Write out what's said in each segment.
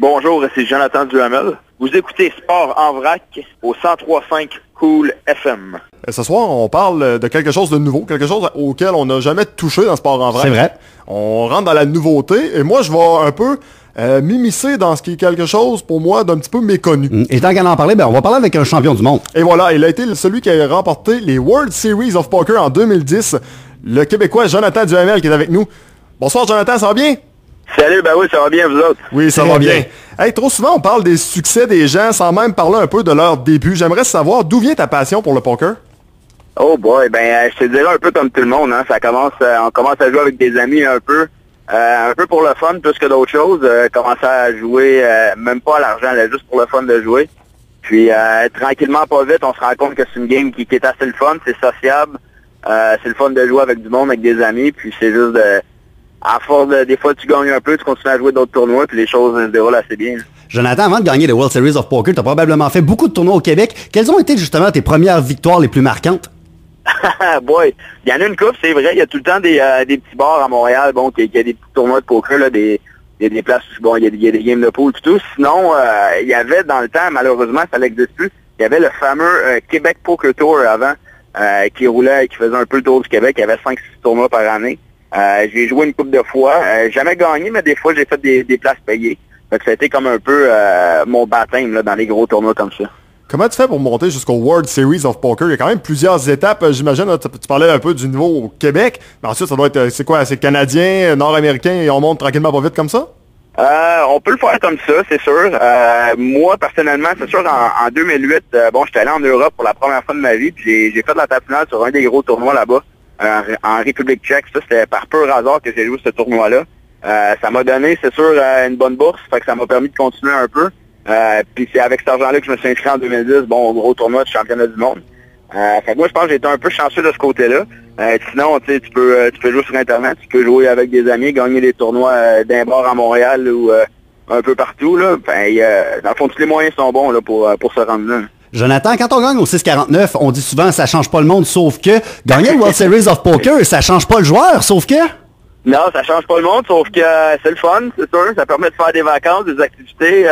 Bonjour, c'est Jonathan Duhamel. Vous écoutez Sport en vrac au 103.5 Cool FM. Ce soir, on parle de quelque chose de nouveau, quelque chose auquel on n'a jamais touché dans Sport en vrac. C'est vrai. On rentre dans la nouveauté et moi, je vais un peu m'immiscer dans ce qui est quelque chose, pour moi, d'un petit peu méconnu. Et tant qu'à en parler, on va parler avec un champion du monde. Et voilà, il a été celui qui a remporté les World Series of Poker en 2010, le Québécois Jonathan Duhamel qui est avec nous. Bonsoir Jonathan, ça va bien? Salut, ben oui, ça va bien, vous autres? Oui, ça Très va bien. bien. Hey, trop souvent, on parle des succès des gens sans même parler un peu de leur début. J'aimerais savoir d'où vient ta passion pour le poker? Oh boy, je te dirais un peu comme tout le monde, hein. On commence à jouer avec des amis un peu pour le fun plus que d'autres choses. Commencer à jouer, même pas à l'argent, là, juste pour le fun de jouer. Puis tranquillement, pas vite, on se rend compte que c'est une game qui est assez le fun, c'est sociable. C'est le fun de jouer avec du monde, avec des amis, puis c'est juste à force des fois tu gagnes un peu, tu continues à jouer d'autres tournois, puis les choses se déroulent assez bien. Jonathan, avant de gagner le World Series of Poker, tu as probablement fait beaucoup de tournois au Québec. Quelles ont été justement tes premières victoires les plus marquantes? Boy, il y en a une couple, c'est vrai, il y a tout le temps des petits bars à Montréal, qui a des petits tournois de poker, là, il y a des places où il y a des games de pool et tout. Sinon, il y avait dans le temps, malheureusement, ça n'existe plus, il y avait le fameux Québec Poker Tour avant, qui roulait, qui faisait un peu le tour du Québec, il y avait 5-6 tournois par année. J'ai joué une couple de fois, jamais gagné, mais des fois j'ai fait des places payées. Donc ça a été comme un peu mon baptême là, dans les gros tournois comme ça. Comment tu fais pour monter jusqu'au World Series of Poker? Il y a quand même plusieurs étapes. J'imagine, là, tu parlais un peu du niveau au Québec, mais ensuite ça doit être, c'est quoi, c'est canadien, nord-américain, et on monte tranquillement pas vite comme ça? On peut le faire comme ça, c'est sûr. Moi, personnellement, c'est sûr, en 2008, j'étais allé en Europe pour la première fois de ma vie, puis j'ai fait la table finale sur un des gros tournois là-bas. En République tchèque, ça c'était par pur hasard que j'ai joué ce tournoi-là. Ça m'a donné, c'est sûr, une bonne bourse, fait que ça m'a permis de continuer un peu. Puis c'est avec cet argent-là que je me suis inscrit en 2010, au gros tournoi du championnat du monde. Fait que moi je pense que j'ai été un peu chanceux de ce côté-là. Sinon, tu peux jouer sur Internet, tu peux jouer avec des amis, gagner des tournois d'un bar à Montréal ou un peu partout. Là. Dans le fond, tous les moyens sont bons là, pour se rendre là. Jonathan, quand on gagne au 649, on dit souvent ça change pas le monde, sauf que gagner le World Series of Poker, ça change pas le joueur, sauf que... Non, ça change pas le monde, sauf que c'est le fun, c'est sûr. Ça permet de faire des vacances, des activités,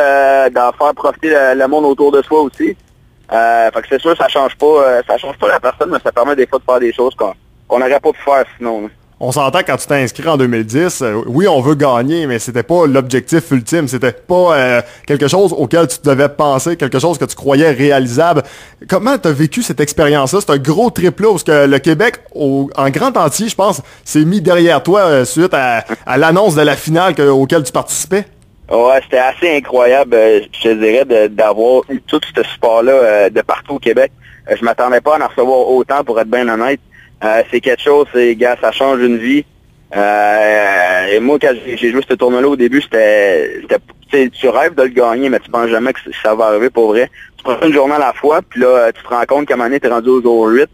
d'en faire profiter le monde autour de soi aussi. Fait que c'est sûr, ça change pas la personne, mais ça permet des fois de faire des choses qu'on n'aurait pas pu faire sinon. Là. On s'entend quand tu t'es inscrit en 2010, oui, on veut gagner, mais c'était pas l'objectif ultime, c'était pas quelque chose auquel tu devais penser, quelque chose que tu croyais réalisable. Comment tu as vécu cette expérience-là? C'est un gros trip là où le Québec, en grand entier, je pense, s'est mis derrière toi suite à l'annonce de la finale auquel tu participais. Ouais, c'était assez incroyable, je te dirais, d'avoir eu tout ce support-là de partout au Québec. Je m'attendais pas à en recevoir autant, pour être bien honnête. C'est quelque chose, ça change une vie. Et moi, quand j'ai joué ce tournoi-là au début, tu rêves de le gagner, mais tu penses jamais que ça va arriver pour vrai. Tu prends une journée à la fois, puis là, tu te rends compte qu'à un moment donné, t'es rendu au jour 8,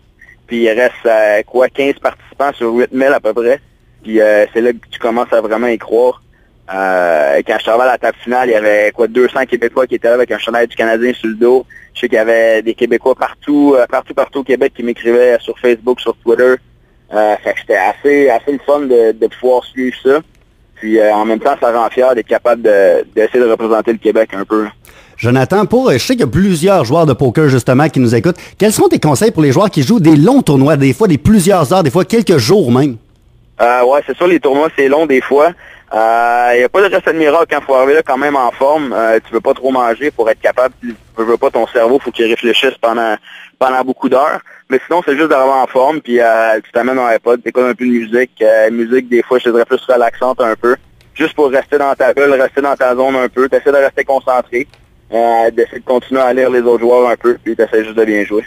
puis il reste 15 participants sur 8000 à peu près. Puis c'est là que tu commences à vraiment y croire. Quand je travaillais à la table finale, il y avait 200 Québécois qui étaient là avec un chandail du Canadien sur le dos. Je sais qu'il y avait des Québécois partout au Québec qui m'écrivaient sur Facebook, sur Twitter. Fait que c'était assez le fun de pouvoir suivre ça. Puis en même temps, ça rend fier d'être capable d'essayer de représenter le Québec un peu. Jonathan, je sais qu'il y a plusieurs joueurs de poker justement qui nous écoutent. Quels sont tes conseils pour les joueurs qui jouent des longs tournois, des fois des plusieurs heures, des fois quelques jours même? Ouais, c'est sûr, les tournois, c'est long des fois. Il n'y a pas de recette miracle quand il faut arriver là quand même en forme. Tu veux pas trop manger pour être capable. Tu veux pas ton cerveau, faut qu'il réfléchisse pendant beaucoup d'heures. Mais sinon, c'est juste d'arriver en forme, puis tu t'amènes un iPod, tu écoutes un peu de musique. Musique, des fois, je te dirais plus relaxante un peu. Juste pour rester dans ta bulle, rester dans ta zone un peu. T'essaies de rester concentré. D'essayer de continuer à lire les autres joueurs un peu, puis t'essaies juste de bien jouer.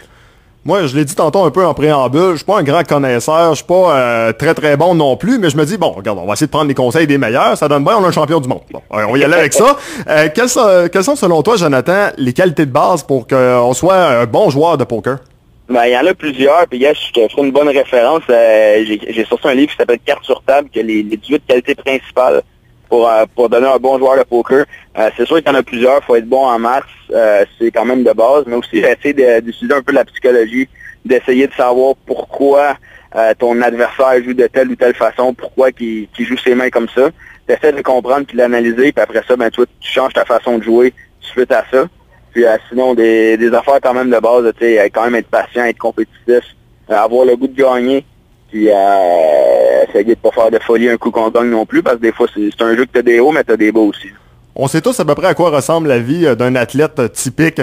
Moi, je l'ai dit tantôt un peu en préambule, je suis pas un grand connaisseur, je suis pas très très bon non plus, mais je me dis, bon, regarde, on va essayer de prendre les conseils des meilleurs, ça donne bien, on a un champion du monde. Bon, on va y aller avec ça. Quelles sont selon toi, Jonathan, les qualités de base pour qu'on soit un bon joueur de poker? Il y en a plusieurs, puis je te ferai une bonne référence. J'ai sorti un livre qui s'appelle Cartes sur table, qui a les 18 qualités principales pour donner un bon joueur de poker. C'est sûr qu'il y en a plusieurs, faut être bon en maths, c'est quand même de base, mais aussi essayer d'utiliser un peu la psychologie, d'essayer de savoir pourquoi ton adversaire joue de telle ou telle façon, pourquoi qu'il joue ses mains comme ça. Tu essaies de comprendre puis l'analyser, puis après ça, ben toi, tu changes ta façon de jouer suite à ça. Puis sinon, des affaires quand même de base, tu sais, quand même être patient, être compétitif, avoir le goût de gagner, puis essayer de pas faire de folie un coup qu'on gagne non plus, parce que des fois, c'est un jeu que t'as des hauts, mais t'as des bas aussi. On sait tous à peu près à quoi ressemble la vie d'un athlète typique.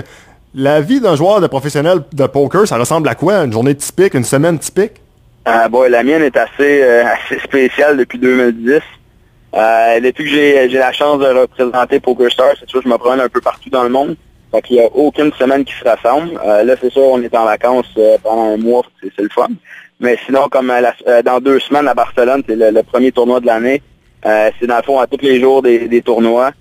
La vie d'un joueur de professionnel de poker, ça ressemble à quoi? Une journée typique, une semaine typique? Bon, la mienne est assez spéciale depuis 2010. Depuis que j'ai la chance de représenter PokerStars, c'est sûr que je me promène un peu partout dans le monde. Fait qu'il n'y a aucune semaine qui se rassemble. Là, c'est sûr, on est en vacances pendant un mois, c'est le fun. Mais sinon, comme dans 2 semaines à Barcelone, c'est le premier tournoi de l'année. C'est dans le fond à tous les jours des tournois.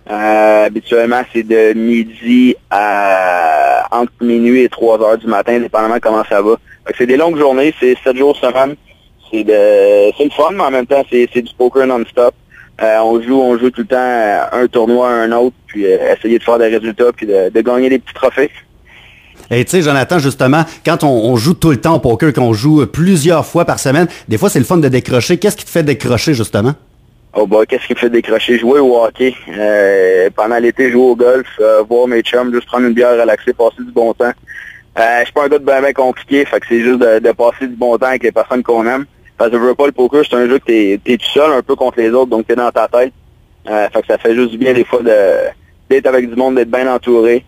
Habituellement, c'est de midi à entre minuit et 3 heures du matin, dépendamment comment ça va. Fait que c'est des longues journées, c'est 7 jours semaine. C'est le fun, mais en même temps, c'est du poker non-stop. On joue tout le temps un tournoi à un autre, puis essayer de faire des résultats, puis de gagner des petits trophées. Et tu sais, Jonathan, justement, quand on joue tout le temps au poker, qu'on joue plusieurs fois par semaine, des fois, c'est le fun de décrocher. Qu'est-ce qui te fait décrocher, justement? Oh bah, qu'est-ce qui me fait décrocher? Jouer au hockey. Pendant l'été, jouer au golf, voir mes chums, juste prendre une bière, relaxer, passer du bon temps. Je suis pas un gars de bien compliqué, fait que c'est juste de passer du bon temps avec les personnes qu'on aime. Parce que je veux pas, le poker, c'est un jeu que t'es tout seul un peu contre les autres, donc t'es dans ta tête. Fait que ça fait juste du bien des fois d'être avec du monde, d'être bien entouré.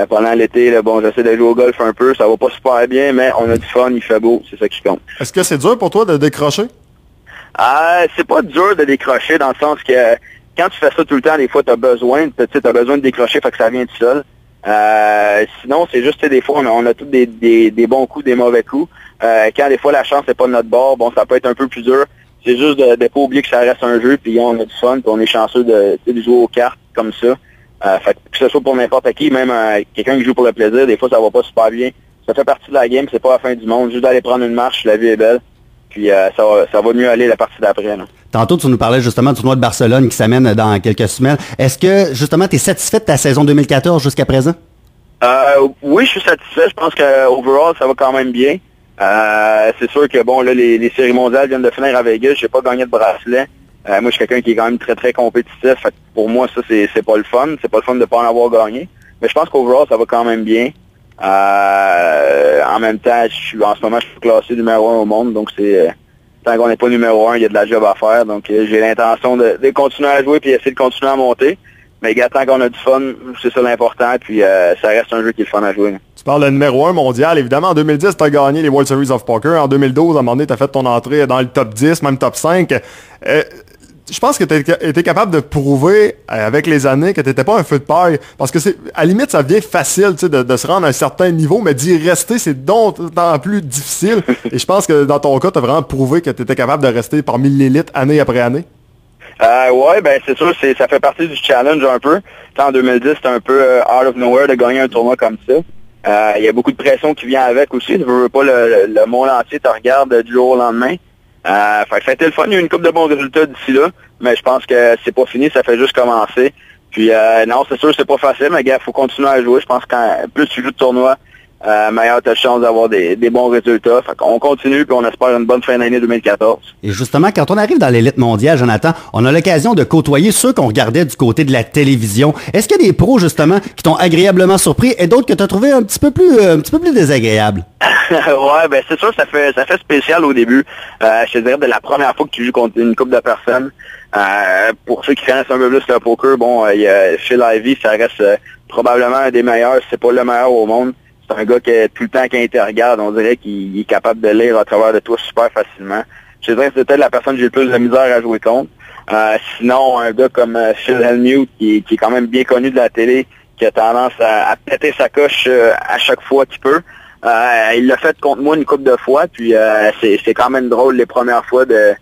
Pendant l'été, là, bon, j'essaie de jouer au golf un peu, ça va pas super bien, mais on a du fun, il fait beau, c'est ça qui compte. Est-ce que c'est dur pour toi de décrocher? C'est pas dur de décrocher dans le sens que quand tu fais ça tout le temps, des fois t'as besoin de décrocher, fait que ça vient tout seul. Sinon, c'est juste des fois on a tous des bons coups, des mauvais coups. Quand des fois la chance n'est pas de notre bord, bon, ça peut être un peu plus dur. C'est juste de pas oublier que ça reste un jeu, puis on a du fun, puis on est chanceux de jouer aux cartes comme ça. Fait que ce soit pour n'importe qui, même quelqu'un qui joue pour le plaisir, des fois ça va pas super bien. Ça fait partie de la game, c'est pas la fin du monde. Juste d'aller prendre une marche, la vie est belle. Puis ça va mieux aller la partie d'après. Là. Tantôt, tu nous parlais justement du tournoi de Barcelone qui s'amène dans quelques semaines. Est-ce que, justement, tu es satisfait de ta saison 2014 jusqu'à présent? Oui, je suis satisfait. Je pense que overall, ça va quand même bien. C'est sûr que, bon, là, les séries mondiales viennent de finir à Vegas. J'ai pas gagné de bracelet. Moi, je suis quelqu'un qui est quand même très, très compétitif. Fait que pour moi, ça, c'est pas le fun. C'est pas le fun de pas en avoir gagné. Mais je pense qu'overall, ça va quand même bien. En même temps, en ce moment, je suis classé numéro 1 au monde, donc tant qu'on n'est pas numéro 1, il y a de la job à faire, donc j'ai l'intention de continuer à jouer puis essayer de continuer à monter. Mais tant qu'on a du fun, c'est ça l'important, puis ça reste un jeu qui est le fun à jouer. Là. Tu parles de numéro 1 mondial, évidemment, en 2010, tu as gagné les World Series of Poker, en 2012, à un moment donné, tu as fait ton entrée dans le top 10, même top 5. Je pense que tu étais capable de prouver avec les années que tu n'étais pas un feu de paille. Parce que à la limite, ça devient facile de se rendre à un certain niveau, mais d'y rester, c'est d'autant plus difficile. Et je pense que dans ton cas, tu as vraiment prouvé que tu étais capable de rester parmi l'élite année après année. Ouais, ben c'est sûr, ça fait partie du challenge un peu. En 2010, c'était un peu out of nowhere de gagner un tournoi comme ça. Il y a beaucoup de pression qui vient avec aussi. Tu veux pas le monde entier te regarde du jour au lendemain. Fait que ça a été le fun, il y a eu une couple de bons résultats d'ici là, mais je pense que c'est pas fini, ça fait juste commencer. Puis non, c'est sûr c'est pas facile, mais gars, faut continuer à jouer. Je pense que plus tu joues de tournoi, meilleure t'as de chance d'avoir des bons résultats. Fait qu'on continue puis on espère une bonne fin d'année 2014. Et justement, quand on arrive dans l'élite mondiale, Jonathan, on a l'occasion de côtoyer ceux qu'on regardait du côté de la télévision. Est-ce qu'il y a des pros, justement, qui t'ont agréablement surpris et d'autres que tu as trouvé un petit peu plus désagréables? Ouais, ben c'est sûr, ça fait spécial au début. Je te dirais de la première fois que tu joues contre une couple de personnes. Pour ceux qui connaissent un peu plus le poker, bon, il y a Phil Ivey, ça reste probablement un des meilleurs, c'est pas le meilleur au monde. C'est un gars qui tout le temps quand il te regarde, on dirait qu'il est capable de lire à travers de toi super facilement. Je te dirais que c'est peut-être la personne que j'ai le plus de misère à jouer contre. Sinon, un gars comme Phil Hellmuth, qui est quand même bien connu de la télé, qui a tendance à péter sa coche à chaque fois qu'il peut. Il l'a fait contre moi une couple de fois, puis c'est quand même drôle les premières fois de...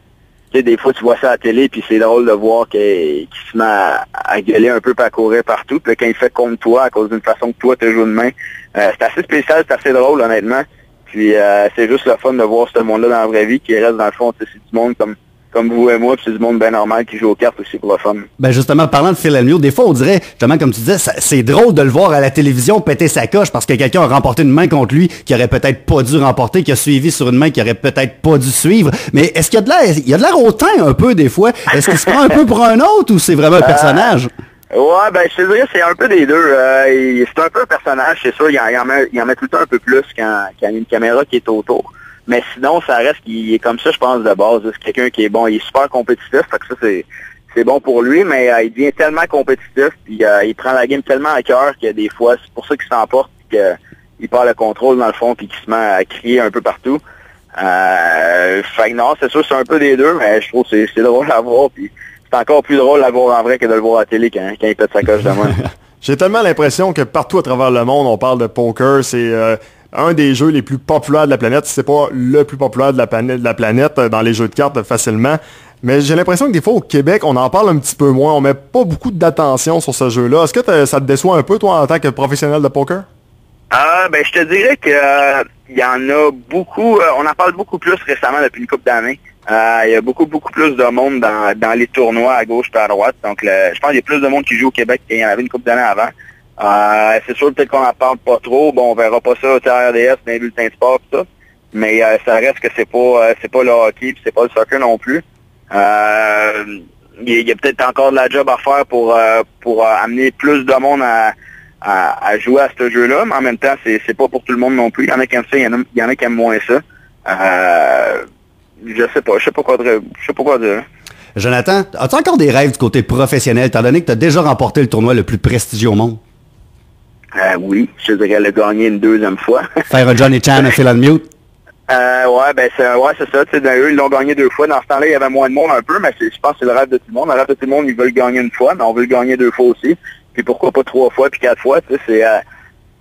Tu sais, des fois, tu vois ça à la télé, puis c'est drôle de voir qu'il se met à gueuler un peu, puis à courir partout. Puis quand il fait contre toi, à cause d'une façon que toi, tu joues de main, c'est assez spécial, c'est assez drôle, honnêtement. Puis c'est juste le fun de voir ce monde-là dans la vraie vie, qui reste, dans le fond, c'est du monde comme comme vous et moi, puis c'est du monde bien normal qui joue aux cartes aussi pour le fun. Ben justement, parlant de Phil Hellmuth, des fois on dirait, justement comme tu disais, c'est drôle de le voir à la télévision péter sa coche parce que quelqu'un a remporté une main contre lui qui aurait peut-être pas dû remporter, qui a suivi sur une main qui aurait peut-être pas dû suivre. Mais est-ce qu'il y a de l'air hautain un peu des fois? Est-ce qu'il se prend un peu pour un autre ou c'est vraiment un personnage? Ouais, ben je te dirais c'est un peu des deux. C'est un peu un personnage, c'est sûr, il en met tout le temps un peu plus quand il y a une caméra qui est autour. Mais sinon, ça reste qu'il est comme ça, je pense, de base. C'est quelqu'un qui est bon, il est super compétitif, fait que ça, c'est bon pour lui, mais il devient tellement compétitif, puis il prend la game tellement à cœur que des fois, c'est pour ça qu'il s'emporte, qu'il perd le contrôle dans le fond, puis qu'il se met à crier un peu partout. Fait que non, c'est sûr, c'est un peu des deux, mais je trouve que c'est drôle à voir, puis c'est encore plus drôle à voir en vrai que de le voir à la télé quand il pète sa coche de main. J'ai tellement l'impression que partout à travers le monde, on parle de poker, c'est un des jeux les plus populaires de la planète, si c'est pas le plus populaire de la planète dans les jeux de cartes facilement. Mais j'ai l'impression que des fois au Québec, on en parle un petit peu moins, on met pas beaucoup d'attention sur ce jeu-là. Est-ce que ça te déçoit un peu, toi, en tant que professionnel de poker? Ben je te dirais que il y en a beaucoup, on en parle beaucoup plus récemment depuis une couple d'années. Il y a beaucoup plus de monde dans les tournois à gauche et à droite. Donc je pense qu'il y a plus de monde qui joue au Québec qu'il y en avait une couple d'années avant. C'est sûr peut-être qu'on en parle pas trop. Bon, on verra pas ça à RDS, dans les bulletins de sport et ça. Mais ça reste que c'est pas le hockey puis c'est pas le soccer non plus. Il y a peut-être encore de la job à faire pour amener plus de monde à jouer à ce jeu-là, mais en même temps, c'est pas pour tout le monde non plus. Il y en a qui aiment ça, il y en a qui aiment moins ça. Je sais pas quoi dire. Jonathan, as-tu encore des rêves du côté professionnel, étant donné que tu as déjà remporté le tournoi le plus prestigieux au monde? Oui, je dirais le gagner une deuxième fois. Faire un Johnny Chan, un Phil Hellmuth? C'est ça. Eux, ils l'ont gagné 2 fois. Dans ce temps-là, il y avait moins de monde un peu, mais je pense que c'est le rêve de tout le monde. Le rêve de tout le monde, ils veulent gagner une fois, mais on veut le gagner 2 fois aussi. Puis pourquoi pas 3 fois, puis 4 fois.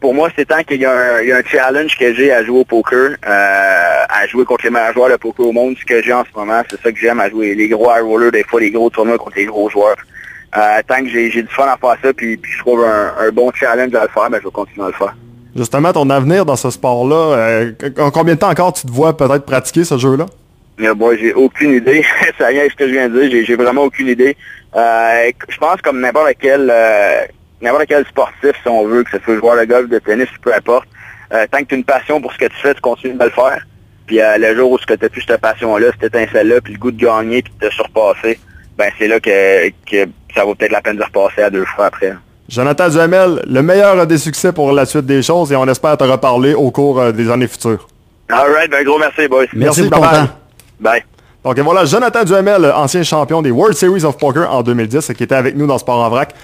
Pour moi, c'est tant qu'il y a un challenge que j'ai à jouer au poker, à jouer contre les meilleurs joueurs de poker au monde. Ce que j'ai en ce moment, c'est ça que j'aime, à jouer les gros high rollers, des fois les gros tournois contre les gros joueurs. Tant que j'ai du fun à faire ça, puis je trouve un bon challenge à le faire, ben je vais continuer à le faire. Justement, ton avenir dans ce sport-là, en combien de temps encore tu te vois peut-être pratiquer ce jeu-là? J'ai aucune idée. Ça vient avec ce que je viens de dire. J'ai vraiment aucune idée. Je pense comme n'importe quel sportif, si on veut, que ce soit joueur de golf, de tennis, peu importe. Tant que tu as une passion pour ce que tu fais, tu continues de le faire. Puis le jour où tu n'as plus cette passion-là, cette étincelle-là, puis le goût de gagner, puis de te surpasser, ben c'est là que ça vaut peut-être la peine de repasser à 2 fois après. Jonathan Duhamel, le meilleur des succès pour la suite des choses et on espère te reparler au cours des années futures. Alright, ben gros merci, boys. Merci pour ton temps. Bye. Donc voilà, Jonathan Duhamel, ancien champion des World Series of Poker en 2010, qui était avec nous dans Sport en vrac.